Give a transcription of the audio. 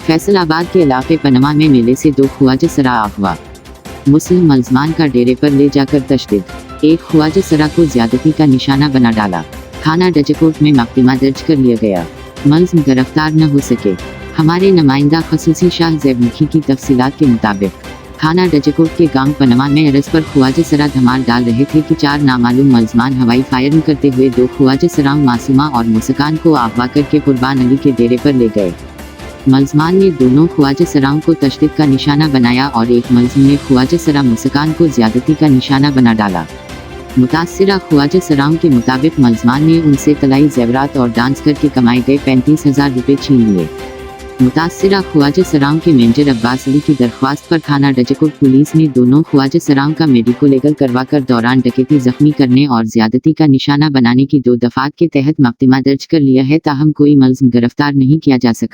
फैसलाबाद के इलाके पनमा में मेले से 2 ख्वाजा सरा अगवा। मुस्लिम मल्जमान का डेरे पर ले जाकर तशद्दुद। एक ख्वाजा सरा को ज्यादती का निशाना बना डाला। थाना डजकोट में मुकदमा दर्ज कर लिया गया। मुल्ज़िम गिरफ्तार न हो सके। हमारे नुमाइंदा खसूसी शाह ज़ैब मुखी की तफसीलात के मुताबिक थाना डजकोट के गांव पनमा में अरज पर ख्वाजा सरा धमाल डाल रहे थे कि 4 नामालूम मुल्ज़मान हवाई फायरिंग करते हुए 2 ख्वाजा सराओं मासूमा और मुस्कान को अगवा करके कुर्बान अली के डेरे पर ले गए। मुल्ज़मान ने दोनों ख्वाजा सराओं को तशद्दुद का निशाना बनाया और एक मुल्ज़िम ने ख्वाजा सरा मुस्कान को ज्यादती का निशाना बना डाला। मुतासिरा ख्वाजा सराओं के मुताबिक मुल्ज़मान ने उनसे तलाई ज़ेवरात और डांस करके कमाए गए 35,000 रुपये छीन लिए। मुतासिरा ख्वाजा सराओं के मेंजर अब्बास अली की दरख्वास्त पर थाना डजकोट पुलिस ने दोनों ख्वाजा सराओं का मेडिको लीगल करवाकर दौरान डकैती जख्मी करने और ज्यादती का निशाना बनाने की 2 दफात के तहत मुकदमा दर्ज कर लिया है, ताहम कोई मुल्ज़िम गिरफ्तार नहीं किया जा सका।